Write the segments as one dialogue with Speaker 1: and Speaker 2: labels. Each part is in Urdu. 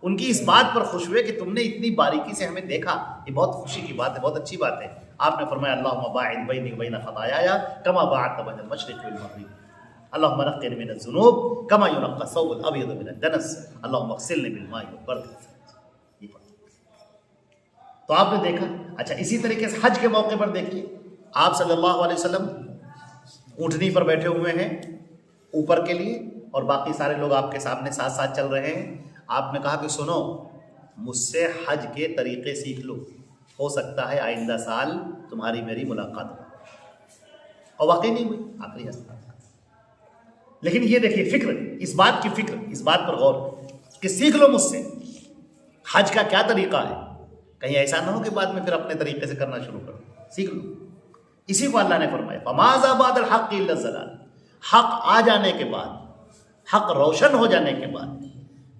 Speaker 1: ان کی اس بات پر خوش ہوئے کہ تم نے اتنی باریکی سے ہمیں دیکھا، یہ بہت خوشی کی بات ہے، بہت اچھی بات ہے۔ آپ نے فرمایا اللہم باعد بینی و بین خطایایا کما باعدت بین المشرق والمغرب، اللہم نقنی من الذنوب کما ینقی الثوب الابیض من الدنس، اللہم اغسلنی بالماء والبرد۔ تو آپ نے دیکھا۔ اچھا اسی طریقے سے حج کے موقع پر دیکھیے، آپ صلی اللہ علیہ وسلم اونٹنی پر بیٹھے ہوئے ہیں اوپر کے لیے، اور باقی سارے لوگ آپ کے سامنے ساتھ ساتھ چل رہے ہیں۔ آپ نے کہا کہ سنو، مجھ سے حج کے طریقے سیکھ لو، ہو سکتا ہے آئندہ سال تمہاری میری ملاقات ہو۔ اور واقعی نہیں ہوئی آخری ہستا۔ لیکن یہ دیکھیے فکر، اس بات کی فکر، اس بات پر غور کہ سیکھ لو مجھ سے حج کا کیا طریقہ ہے، کہیں ایسا نہ ہو کہ بعد میں پھر اپنے طریقے سے کرنا شروع کرو، سیکھ لو۔ اسی کو اللہ نے فرمایا فَمَاذَا بَعْدَ الْحَقِّ إِلَّا الضَّلَالُ، حق آ جانے کے بعد، حق روشن ہو جانے کے بعد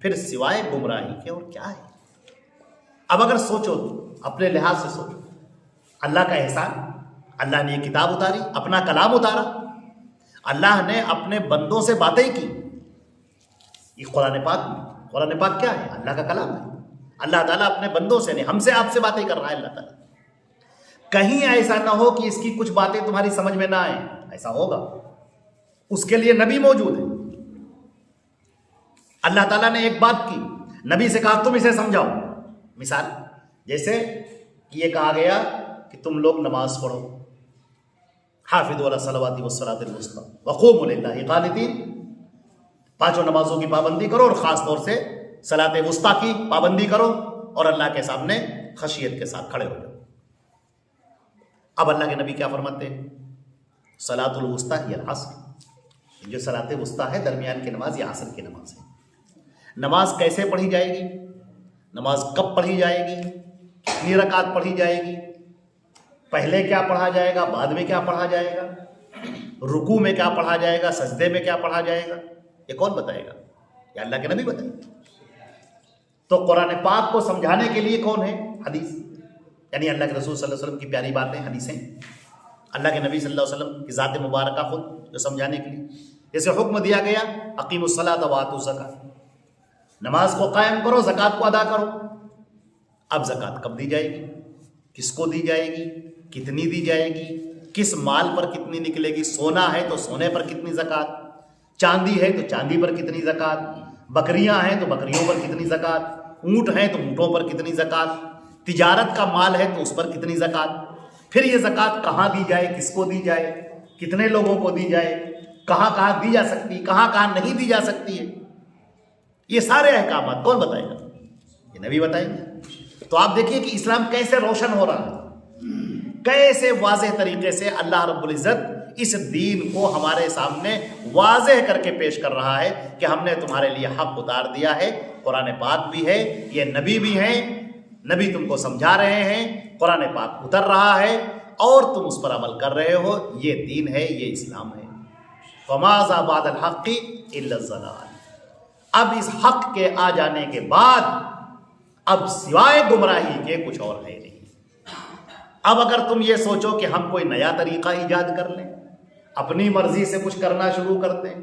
Speaker 1: پھر سوائے گمراہی کے اور کیا ہے۔ اب اگر سوچو اپنے لحاظ سے سوچو، اللہ کا احسان، اللہ نے یہ کتاب اتاری، اپنا کلام اتارا، اللہ نے اپنے بندوں سے باتیں کی۔ یہ قرآن پاک میں، قرآن پاک کیا ہے؟ اللہ کا کلام ہے۔ اللہ تعالیٰ اپنے بندوں سے نہیں، ہم سے آپ سے باتیں کر رہا ہے اللہ تعالیٰ۔ کہیں ایسا نہ ہو کہ اس کی کچھ باتیں تمہاری سمجھ میں نہ آئیں، ایسا ہوگا، اس کے لیے نبی موجود ہے۔ اللہ تعالیٰ نے ایک بات کی، نبی سے کہا تم اسے سمجھاؤ۔ مثال جیسے یہ کہا گیا کہ تم لوگ نماز پڑھو، حافظوا علی الصلوات والصلاۃ الوسطی وقوموا للہ قانتین، پانچوں نمازوں کی پابندی کرو، اور خاص طور سے صلاۃ وسطیٰ کی پابندی کرو، اور اللہ کے سامنے خشیت کے ساتھ کھڑے ہو جاؤ۔ اب اللہ کے نبی کیا فرماتے ہیں؟ صلاۃ الوسطیٰ ہی العصر، جو صلاۃ وسطیٰ ہے درمیان کی نماز، یہ عصر کی نماز ہے۔ نماز کیسے پڑھی جائے گی؟ نماز کب پڑھی جائے گی؟ کتنی رکعت پڑھی جائے گی؟ پہلے کیا پڑھا جائے گا، بعد میں کیا پڑھا جائے گا، رکوع میں کیا پڑھا جائے گا، سجدے میں کیا پڑھا جائے گا، یہ کون بتائے گا؟ یہ اللہ کے نبی بتائیں گے۔ تو قرآن پاک کو سمجھانے کے لیے کون ہے؟ حدیث، یعنی اللہ کے رسول صلی اللہ علیہ وسلم کی پیاری باتیں، حدیثیں، اللہ کے نبی صلی اللہ علیہ وسلم کی ذات مبارکہ خود جو سمجھانے کے لیے، جیسے حکم دیا گیا اقیموا الصلاۃ وآتوا الزکاۃ، نماز کو قائم کرو، زکوٰۃ کو ادا کرو۔ اب زکوٰۃ کب دی جائے گی، کس کو دی جائے گی، کتنی دی جائے گی، کس مال پر کتنی نکلے گی؟ سونا ہے تو سونے پر کتنی زکوٰۃ، چاندی ہے تو چاندی پر کتنی زکوٰۃ، بکریاں ہیں تو بکریوں پر کتنی زکوٰۃ، اونٹ ہیں تو اونٹوں پر کتنی زکوٰۃ، تجارت کا مال ہے تو اس پر کتنی زکوٰۃ۔ پھر یہ زکوٰۃ کہاں دی جائے، کس کو دی جائے، کتنے لوگوں کو دی جائے، کہاں کہاں دی جا سکتی، کہاں کہاں نہیں دی جا سکتی ہے، یہ سارے احکامات کون بتائے گا؟ یہ نبی بتائیں گے۔ تو آپ دیکھیے کہ اسلام کیسے روشن ہو رہا ہے، کیسے واضح طریقے سے اللہ رب العزت اس دین کو ہمارے سامنے واضح کر کے پیش کر رہا ہے کہ ہم نے تمہارے لیے حق اتار دیا ہے، قرآن پاک بھی ہے، یہ نبی بھی ہیں، نبی تم کو سمجھا رہے ہیں، قرآن پاک اتر رہا ہے اور تم اس پر عمل کر رہے ہو، یہ دین ہے، یہ اسلام ہے۔ فَمَاذَا بَعْدَ الْحَقِّ إِلَّا الضَّلَالُ، اب اس حق کے آ جانے کے بعد اب سوائے گمراہی کے کچھ اور ہے نہیں۔ اب اگر تم یہ سوچو کہ ہم کوئی نیا طریقہ ایجاد کر لیں، اپنی مرضی سے کچھ کرنا شروع کر دیں،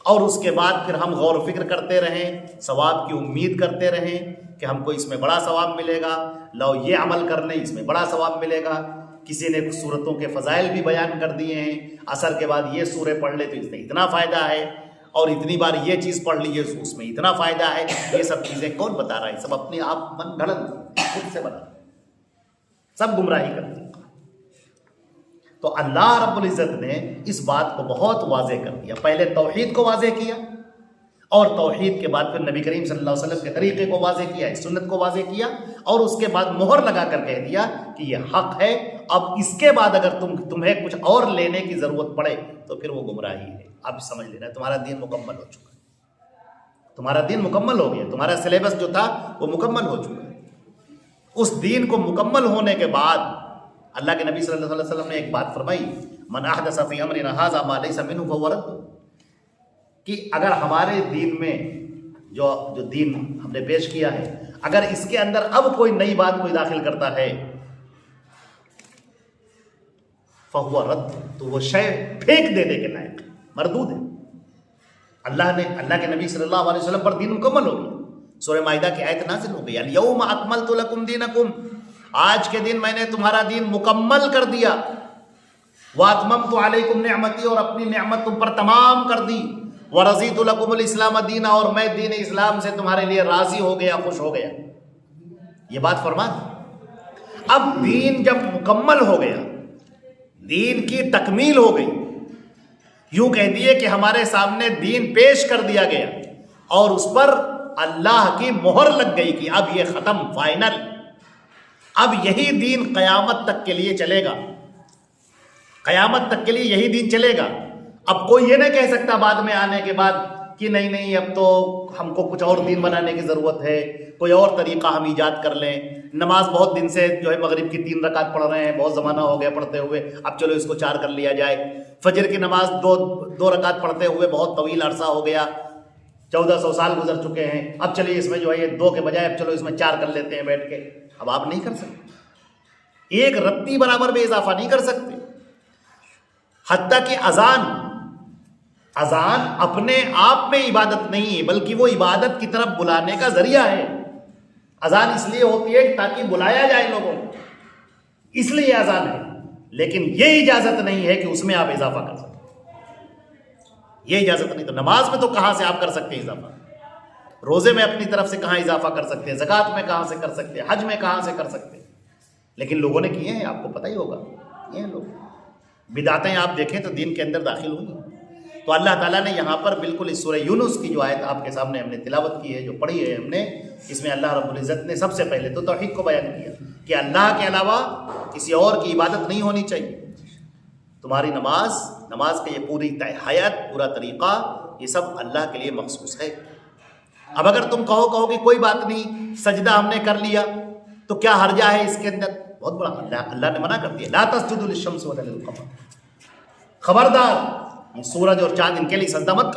Speaker 1: اور اس کے بعد پھر ہم غور و فکر کرتے رہیں، ثواب کی امید کرتے رہیں کہ ہم کو اس میں بڑا ثواب ملے گا، لو یہ عمل کر لیں اس میں بڑا ثواب ملے گا، کسی نے صورتوں کے فضائل بھی بیان کر دیے ہیں، عصر کے بعد یہ سورہ پڑھ لے تو اس میں اتنا فائدہ ہے، اور اتنی بار یہ چیز پڑھ لیجیے اس میں اتنا فائدہ ہے۔ یہ سب چیزیں کون بتا رہا ہے؟ سب اپنے آپ من گھڑت خود سے بنا، سب گمراہی کرتے ہیں۔ تو اللہ رب العزت نے اس بات کو بہت واضح کر دیا، پہلے توحید کو واضح کیا، اور توحید کے بعد پھر نبی کریم صلی اللہ علیہ وسلم کے طریقے کو واضح کیا، سنت کو واضح کیا، اور اس کے بعد مہر لگا کر کہہ دیا کہ یہ حق ہے، اب اس کے بعد اگر تمہیں کچھ اور لینے کی ضرورت پڑے تو پھر وہ گمراہی ہے۔ اب سمجھ لینا تمہارا دین مکمل ہو چکا ہے، تمہارا دین مکمل ہو گیا، تمہارا سلیبس جو تھا وہ مکمل ہو چکا ہے۔ اس دین کو مکمل ہونے کے بعد اللہ کے نبی صلی اللہ علیہ وسلم نے ایک بات فرمائی، من احدث فی امرنا ھذا ما لیس منہ فہو رد، کہ اگر ہمارے دین میں جو دین ہم نے پیش کیا ہے، اگر اس کے اندر اب کوئی نئی بات کوئی داخل کرتا ہے فہو رد، تو وہ شے پھینک دینے کے لائق مردود ہے۔ اللہ کے نبی صلی اللہ علیہ وسلم پر دین مکمل ہو گیا، سورہ مائدہ کی آیت نازل ہو گئی، الیوم اکملت لکم دینکم، آج کے دن میں نے تمہارا دین مکمل کر دیا، واتممت علیکم نعمتی، اور اپنی نعمت تم پر تمام کر دی، ورضیت لکم الاسلام دینا، اور میں دین اسلام سے تمہارے لیے راضی ہو گیا، خوش ہو گیا۔ یہ بات فرما دی۔ اب دین جب مکمل ہو گیا، دین کی تکمیل ہو گئی، یوں کہہ دیے کہ ہمارے سامنے دین پیش کر دیا گیا اور اس پر اللہ کی مہر لگ گئی کہ اب یہ ختم، فائنل، اب یہی دین قیامت تک کے لیے چلے گا، قیامت تک کے لیے یہی دین چلے گا۔ اب کوئی یہ نہیں کہہ سکتا بعد میں آنے کے بعد کہ نہیں اب تو ہم کو کچھ اور دین بنانے کی ضرورت ہے، کوئی اور طریقہ ہم ایجاد کر لیں، نماز بہت دن سے جو ہے مغرب کی 3 رکعت پڑھ رہے ہیں، بہت زمانہ ہو گیا پڑھتے ہوئے، اب چلو اس کو 4 کر لیا جائے، فجر کی نماز دو رکعت پڑھتے ہوئے بہت طویل عرصہ ہو گیا، 1400 سال گزر چکے ہیں، اب چلیے اس میں جو ہے یہ 2 کے بجائے اب چلو اس میں 4 کر لیتے ہیں بیٹھ کے۔ اب آپ نہیں کر سکتے، ایک رتی برابر بھی اضافہ نہیں کر سکتے۔ حتیٰ کہ اذان اپنے آپ میں عبادت نہیں ہے، بلکہ وہ عبادت کی طرف بلانے کا ذریعہ ہے۔ اذان اس لیے ہوتی ہے تاکہ بلایا جائے لوگوں کو، اس لیے اذان ہے، لیکن یہ اجازت نہیں ہے کہ اس میں آپ اضافہ کر سکیں، یہ اجازت نہیں۔ تو نماز میں تو کہاں سے آپ کر سکتے ہیں اضافہ، روزے میں اپنی طرف سے کہاں اضافہ کر سکتے ہیں، زکوٰۃ میں کہاں سے کر سکتے ہیں، حج میں کہاں سے کر سکتے ہیں، لیکن لوگوں نے کیے ہیں، آپ کو پتہ ہی ہوگا، یہ لوگ بدعتیں آپ دیکھیں تو دین کے اندر داخل ہوئی۔ تو اللہ تعالیٰ نے یہاں پر بالکل اس سورہ یونس کی جو آیت آپ کے سامنے ہم نے تلاوت کی ہے، جو پڑھی ہے ہم نے، اس میں اللہ رب العزت نے سب سے پہلے تو توحید کو بیان کیا کہ اللہ کے علاوہ کسی اور کی عبادت نہیں ہونی چاہیے۔ تمہاری نماز کا یہ پوری حیات، پورا طریقہ، یہ سب اللہ کے لیے مخصوص ہے۔ اب اگر تم کہو کہ کوئی بات نہیں، سجدہ ہم نے کر لیا تو کیا حرجہ ہے اس کے اندر، بہت بڑا اللہ نے منع کر دیا، لا تسجدوا للشمس ولا للقمر، خبردار یہ سورج اور چاند ان کے لیے سجدہ مت کرو۔